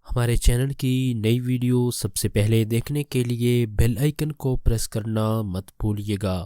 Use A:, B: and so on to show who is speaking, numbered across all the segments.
A: ہمارے چینل کی نئی ویڈیو سب سے پہلے دیکھنے کے لیے بیل آئیکن کو پریس کرنا مت بھولیے گا۔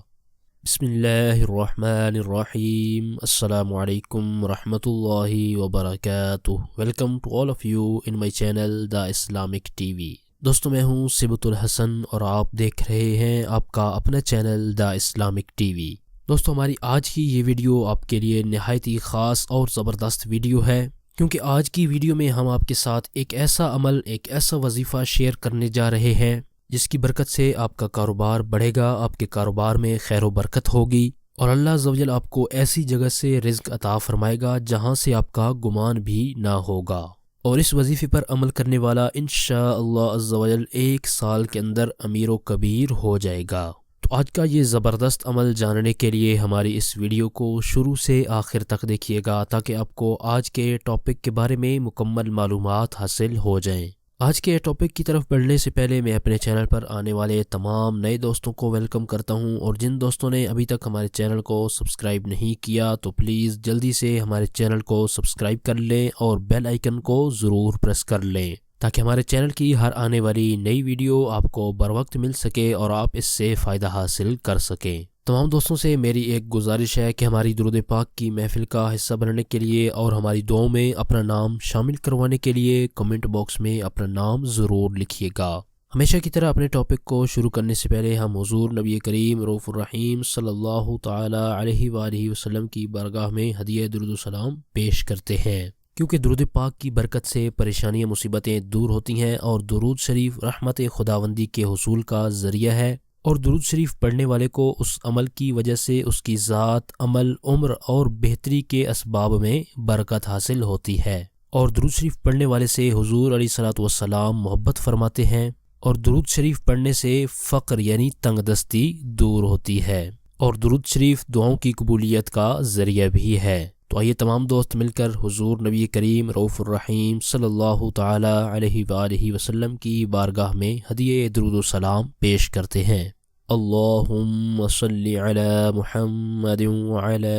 A: بسم اللہ الرحمن الرحیم۔ السلام علیکم ورحمۃ اللہ وبرکاتہ۔ Welcome to all of you in my channel the Islamic T V. دوستو میں ہوں صبت الحسن اور آپ دیکھ رہے ہیں آپ کا اپنا channel the Islamic T V. دوستو ہماری آج کی یہ ویڈیو آپ کے لیے نہایت ہی خاص اور زبردست ویڈیو ہے، کیونکہ آج کی ویڈیو میں ہم آپ کے ساتھ ایک ایسا عمل، ایک ایسا وظیفہ شیئر کرنے جا رہے ہیں جس کی برکت سے آپ کا کاروبار بڑھے گا، آپ کے کاروبار میں خیر و برکت ہوگی، اور اللہ عز و جل آپ کو ایسی جگہ سے رزق عطا فرمائے گا جہاں سے آپ کا گمان بھی نہ ہوگا۔ اور اس وظیفے پر عمل کرنے والا انشاءاللہ عز و جل 1 سال کے اندر امیر و کبیر ہو جائے گا۔ تو آج کا یہ زبردست عمل جاننے کے لیے ہماری اس ویڈیو کو شروع سے آخر تک دیکھیے گا، تاکہ آپ کو آج کے ٹاپک کے بارے میں مکمل معلومات حاصل ہو جائیں۔ آج کے ٹاپک کی طرف بڑھنے سے پہلے میں اپنے چینل پر آنے والے تمام نئے دوستوں کو ویلکم کرتا ہوں، اور جن دوستوں نے ابھی تک ہمارے چینل کو سبسکرائب نہیں کیا تو پلیز جلدی سے ہمارے چینل کو سبسکرائب کر لیں اور بیل آئیکن کو ضرور پریس کر لیں، تاکہ ہمارے چینل کی ہر آنے والی نئی ویڈیو آپ کو بر وقت مل سکے اور آپ اس سے فائدہ حاصل کر سکیں۔ تمام دوستوں سے میری ایک گزارش ہے کہ ہماری درود پاک کی محفل کا حصہ بننے کے لیے اور ہماری دعاؤں میں اپنا نام شامل کروانے کے لیے کمنٹ باکس میں اپنا نام ضرور لکھیے گا۔ ہمیشہ کی طرح اپنے ٹاپک کو شروع کرنے سے پہلے ہم حضور نبی کریم رؤوف الرحیم صلی اللہ تعالی علیہ وآلہ وسلم کی بارگاہ میں ہدیہ درود و سلام پیش کرتے ہیں، کیونکہ درود پاک کی برکت سے پریشانیاں مصیبتیں دور ہوتی ہیں، اور درود شریف رحمت خداوندی کے حصول کا ذریعہ ہے، اور درود شریف پڑھنے والے کو اس عمل کی وجہ سے اس کی ذات، عمل، عمر اور بہتری کے اسباب میں برکت حاصل ہوتی ہے، اور درود شریف پڑھنے والے سے حضور علیہ الصلوۃ والسلام محبت فرماتے ہیں، اور درود شریف پڑھنے سے فقر یعنی تنگ دستی دور ہوتی ہے، اور درود شریف دعاؤں کی قبولیت کا ذریعہ بھی ہے۔ تو آئیے تمام دوست مل کر حضور نبی کریم رؤوف الرحیم صلی اللہ تعالی علیہ وآلہ وسلم کی بارگاہ میں ہدیہ درود و سلام پیش کرتے ہیں۔ اللہم صلی علی محمد وعلی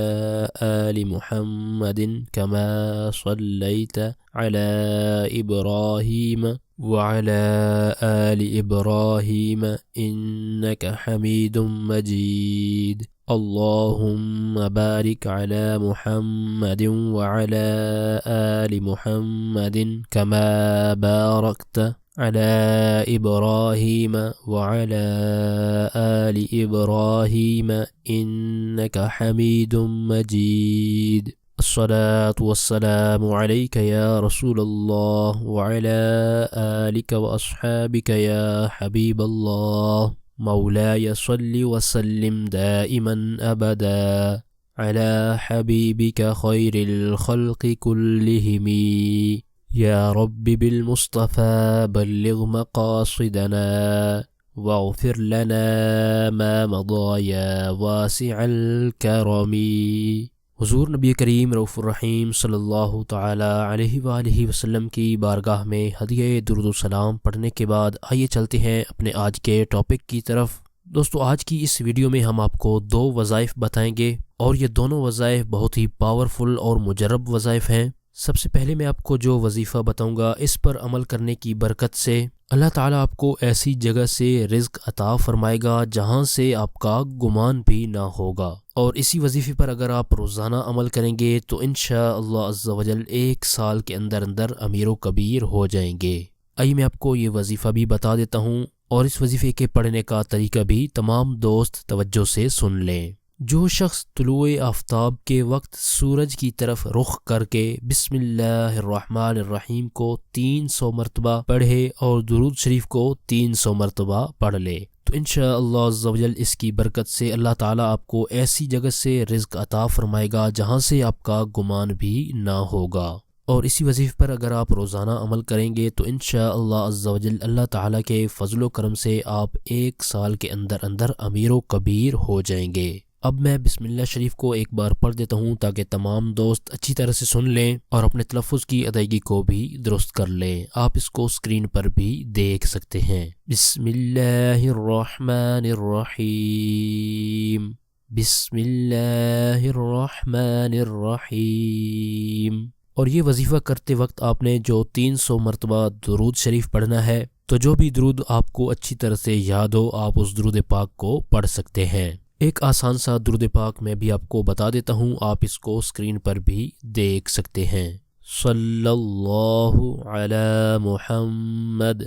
A: آل محمد کما صلیت علی ابراہیم وعلی آل ابراہیم انک حمید مجید۔ اللہم بارک علی محمد وعلی آل محمد کما بارکت علی ابراہیم وعلی آل ابراہیم انک حمید مجید۔ الصلاة والسلام علیک یا رسول اللہ وعلی آلک واصحابک یا حبیب اللہ۔ مولاي صل وسلم دائما أبدا على حبيبك خير الخلق كلهم يا رب بالمصطفى بلغ مقاصدنا واغفر لنا ما مضى يا واسع الكرم۔ حضور نبی کریم رؤوف الرحیم صلی اللہ تعالی علیہ وآلہ وسلم کی بارگاہ میں ہدیہ درود و سلام پڑھنے کے بعد آئیے چلتے ہیں اپنے آج کے ٹاپک کی طرف۔ دوستو آج کی اس ویڈیو میں ہم آپ کو 2 وظائف بتائیں گے، اور یہ دونوں وظائف بہت ہی پاورفل اور مجرب وظائف ہیں۔ سب سے پہلے میں آپ کو جو وظیفہ بتاؤں گا، اس پر عمل کرنے کی برکت سے اللہ تعالیٰ آپ کو ایسی جگہ سے رزق عطا فرمائے گا جہاں سے آپ کا گمان بھی نہ ہوگا، اور اسی وظیفے پر اگر آپ روزانہ عمل کریں گے تو انشاءاللہ عز و جل 1 سال کے اندر اندر امیر و کبیر ہو جائیں گے۔ آئیے میں آپ کو یہ وظیفہ بھی بتا دیتا ہوں، اور اس وظیفے کے پڑھنے کا طریقہ بھی تمام دوست توجہ سے سن لیں۔ جو شخص طلوع آفتاب کے وقت سورج کی طرف رخ کر کے بسم اللہ الرحمن الرحیم کو 300 مرتبہ پڑھے اور درود شریف کو 300 مرتبہ پڑھ لے تو انشاءاللہ عز و جل اس کی برکت سے اللہ تعالیٰ آپ کو ایسی جگہ سے رزق عطا فرمائے گا جہاں سے آپ کا گمان بھی نہ ہوگا، اور اسی وظیفے پر اگر آپ روزانہ عمل کریں گے تو انشاءاللہ عز و جل اللہ تعالیٰ کے فضل و کرم سے آپ 1 سال کے اندر اندر امیر و کبیر ہو جائیں گے۔ اب میں بسم اللہ شریف کو ایک بار پڑھ دیتا ہوں تاکہ تمام دوست اچھی طرح سے سن لیں اور اپنے تلفظ کی ادائیگی کو بھی درست کر لیں۔ آپ اس کو اسکرین پر بھی دیکھ سکتے ہیں۔ بسم اللہ الرحمن الرحیم، بسم اللہ الرحمن الرحیم، اور یہ وظیفہ کرتے وقت آپ نے جو 300 مرتبہ درود شریف پڑھنا ہے، تو جو بھی درود آپ کو اچھی طرح سے یاد ہو آپ اس درود پاک کو پڑھ سکتے ہیں۔ ایک آسان سا درود پاک میں بھی آپ کو بتا دیتا ہوں، آپ اس کو اسکرین پر بھی دیکھ سکتے ہیں۔ صلی اللہ علی محمد،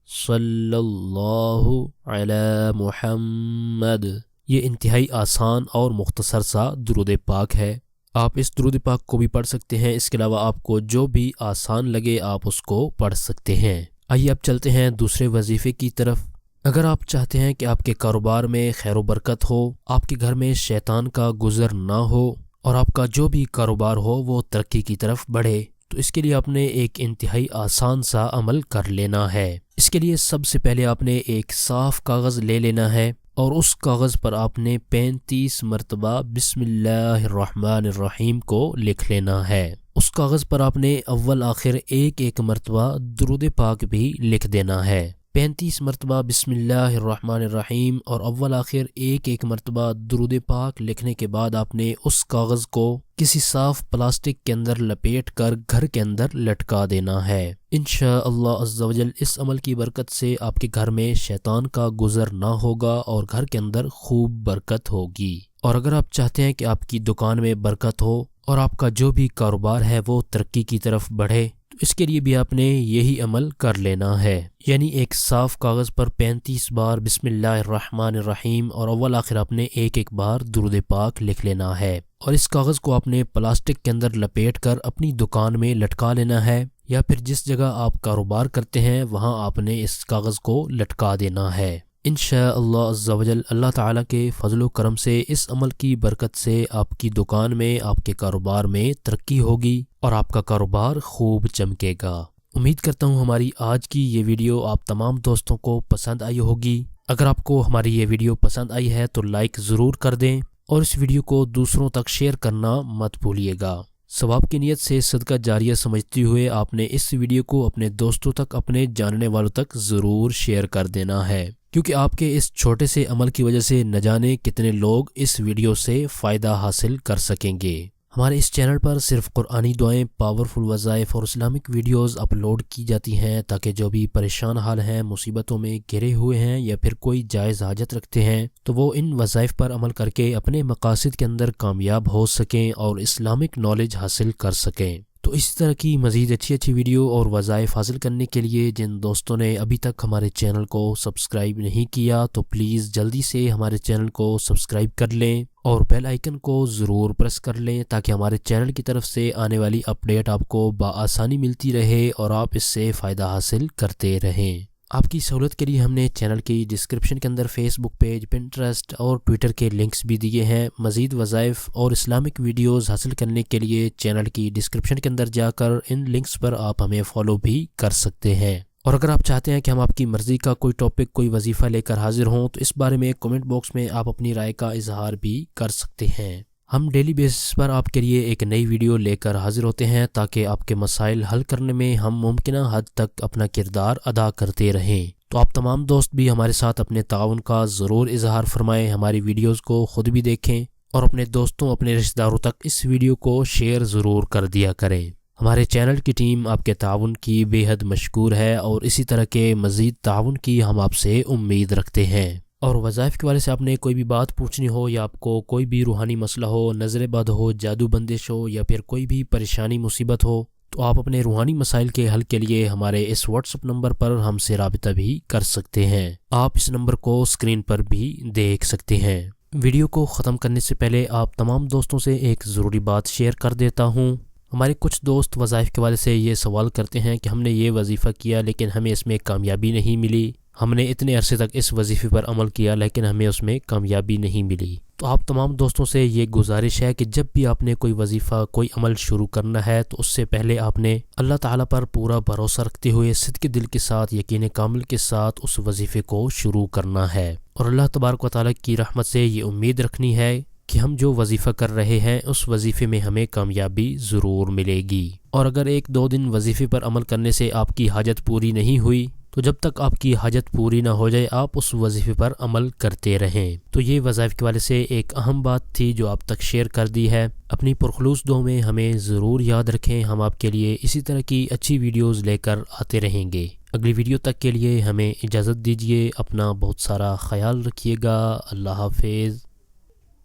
A: صلی اللہ علی محمد۔ یہ انتہائی آسان اور مختصر سا درود پاک ہے، آپ اس درود پاک کو بھی پڑھ سکتے ہیں۔ اس کے علاوہ آپ کو جو بھی آسان لگے آپ اس کو پڑھ سکتے ہیں۔ آئیے اب چلتے ہیں دوسرے وظیفے کی طرف۔ اگر آپ چاہتے ہیں کہ آپ کے کاروبار میں خیر و برکت ہو، آپ کے گھر میں شیطان کا گزر نہ ہو اور آپ کا جو بھی کاروبار ہو وہ ترقی کی طرف بڑھے، تو اس کے لیے آپ نے ایک انتہائی آسان سا عمل کر لینا ہے۔ اس کے لیے سب سے پہلے آپ نے ایک صاف کاغذ لے لینا ہے اور اس کاغذ پر آپ نے 35 مرتبہ بسم اللہ الرحمن الرحیم کو لکھ لینا ہے۔ اس کاغذ پر آپ نے اول آخر ایک مرتبہ درود پاک بھی لکھ دینا ہے۔ 35 مرتبہ بسم اللہ الرحمن الرحیم اور اول آخر ایک مرتبہ درود پاک لکھنے کے بعد آپ نے اس کاغذ کو کسی صاف پلاسٹک کے اندر لپیٹ کر گھر کے اندر لٹکا دینا ہے۔ انشاءاللہ عز و جل اس عمل کی برکت سے آپ کے گھر میں شیطان کا گزر نہ ہوگا اور گھر کے اندر خوب برکت ہوگی۔ اور اگر آپ چاہتے ہیں کہ آپ کی دکان میں برکت ہو اور آپ کا جو بھی کاروبار ہے وہ ترقی کی طرف بڑھے، تو اس کے لیے بھی آپ نے یہی عمل کر لینا ہے، یعنی ایک صاف کاغذ پر 35 بار بسم اللہ الرحمن الرحیم اور اول آخر آپ نے ایک بار درود پاک لکھ لینا ہے، اور اس کاغذ کو آپ نے پلاسٹک کے اندر لپیٹ کر اپنی دکان میں لٹکا لینا ہے، یا پھر جس جگہ آپ کاروبار کرتے ہیں وہاں آپ نے اس کاغذ کو لٹکا دینا ہے۔ انشاءاللہ عز و جل اللہ تعالیٰ کے فضل و کرم سے اس عمل کی برکت سے آپ کی دکان میں، آپ کے کاروبار میں ترقی ہوگی اور آپ کا کاروبار خوب چمکے گا۔ امید کرتا ہوں ہماری آج کی یہ ویڈیو آپ تمام دوستوں کو پسند آئی ہوگی۔ اگر آپ کو ہماری یہ ویڈیو پسند آئی ہے تو لائک ضرور کر دیں اور اس ویڈیو کو دوسروں تک شیئر کرنا مت بھولیے گا۔ ثواب کی نیت سے صدقہ جاریہ سمجھتے ہوئے آپ نے اس ویڈیو کو اپنے دوستوں تک، اپنے جاننے والوں تک ضرور شیئر کر دینا ہے، کیونکہ آپ کے اس چھوٹے سے عمل کی وجہ سے نہ جانے کتنے لوگ اس ویڈیو سے فائدہ حاصل کر سکیں گے۔ ہمارے اس چینل پر صرف قرآنی دعائیں، پاورفل وظائف اور اسلامک ویڈیوز اپلوڈ کی جاتی ہیں تاکہ جو بھی پریشان حال ہیں، مصیبتوں میں گھرے ہوئے ہیں یا پھر کوئی جائز حاجت رکھتے ہیں تو وہ ان وظائف پر عمل کر کے اپنے مقاصد کے اندر کامیاب ہو سکیں اور اسلامک نالج حاصل کر سکیں۔ تو اسی طرح کی مزید اچھی ویڈیو اور وظائف حاصل کرنے کے لیے جن دوستوں نے ابھی تک ہمارے چینل کو سبسکرائب نہیں کیا تو پلیز جلدی سے ہمارے چینل کو سبسکرائب کر لیں اور بیل آئیکن کو ضرور پریس کر لیں تاکہ ہمارے چینل کی طرف سے آنے والی اپڈیٹ آپ کو بآسانی ملتی رہے اور آپ اس سے فائدہ حاصل کرتے رہیں۔ آپ کی سہولت کے لیے ہم نے چینل کی ڈسکرپشن کے اندر فیس بک پیج، پنٹرسٹ اور ٹویٹر کے لنکس بھی دیے ہیں۔ مزید وظائف اور اسلامک ویڈیوز حاصل کرنے کے لیے چینل کی ڈسکرپشن کے اندر جا کر ان لنکس پر آپ ہمیں فالو بھی کر سکتے ہیں۔ اور اگر آپ چاہتے ہیں کہ ہم آپ کی مرضی کا کوئی ٹاپک، کوئی وظیفہ لے کر حاضر ہوں تو اس بارے میں کمنٹ باکس میں آپ اپنی رائے کا اظہار بھی کر سکتے ہیں۔ ہم ڈیلی بیسس پر آپ کے لیے ایک نئی ویڈیو لے کر حاضر ہوتے ہیں تاکہ آپ کے مسائل حل کرنے میں ہم ممکنہ حد تک اپنا کردار ادا کرتے رہیں۔ تو آپ تمام دوست بھی ہمارے ساتھ اپنے تعاون کا ضرور اظہار فرمائیں، ہماری ویڈیوز کو خود بھی دیکھیں اور اپنے دوستوں، اپنے رشتہ داروں تک اس ویڈیو کو شیئر ضرور کر دیا کریں۔ ہمارے چینل کی ٹیم آپ کے تعاون کی بے حد مشکور ہے اور اسی طرح کے مزید تعاون کی ہم آپ سے امید رکھتے ہیں۔ اور وظائف کے بارے سے آپ نے کوئی بھی بات پوچھنی ہو یا آپ کو کوئی بھی روحانی مسئلہ ہو، نظر بد ہو، جادو بندش ہو یا پھر کوئی بھی پریشانی مصیبت ہو تو آپ اپنے روحانی مسائل کے حل کے لیے ہمارے اس واٹس ایپ نمبر پر ہم سے رابطہ بھی کر سکتے ہیں۔ آپ اس نمبر کو اسکرین پر بھی دیکھ سکتے ہیں۔ ویڈیو کو ختم کرنے سے پہلے آپ تمام دوستوں سے ایک ضروری بات شیئر کر دیتا ہوں۔ ہمارے کچھ دوست وظائف کے بارے سے یہ سوال کرتے ہیں کہ ہم نے یہ وظیفہ کیا لیکن ہمیں اس میں کامیابی نہیں ملی، ہم نے اتنے عرصے تک اس وظیفے پر عمل کیا لیکن ہمیں اس میں کامیابی نہیں ملی۔ تو آپ تمام دوستوں سے یہ گزارش ہے کہ جب بھی آپ نے کوئی وظیفہ، کوئی عمل شروع کرنا ہے تو اس سے پہلے آپ نے اللہ تعالیٰ پر پورا بھروسہ رکھتے ہوئے صدق دل کے ساتھ، یقین کامل کے ساتھ اس وظیفے کو شروع کرنا ہے، اور اللہ تبارک و تعالیٰ کی رحمت سے یہ امید رکھنی ہے کہ ہم جو وظیفہ کر رہے ہیں اس وظیفے میں ہمیں کامیابی ضرور ملے گی۔ اور اگر 1-2 دن وظیفے پر عمل کرنے سے آپ کی حاجت پوری نہیں ہوئی تو جب تک آپ کی حاجت پوری نہ ہو جائے آپ اس وظیفے پر عمل کرتے رہیں۔ تو یہ وظائف کے والے سے ایک اہم بات تھی جو آپ تک شیئر کر دی ہے۔ اپنی پرخلوص دعاؤں میں ہمیں ضرور یاد رکھیں، ہم آپ کے لیے اسی طرح کی اچھی ویڈیوز لے کر آتے رہیں گے۔ اگلی ویڈیو تک کے لیے ہمیں اجازت دیجیے، اپنا بہت سارا خیال رکھیے گا۔ اللہ حافظ۔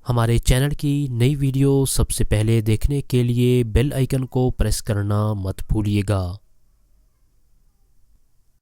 A: ہمارے چینل کی نئی ویڈیو سب سے پہلے دیکھنے کے لیے بیل آئیکن کو پریس کرنا مت بھولیے گا۔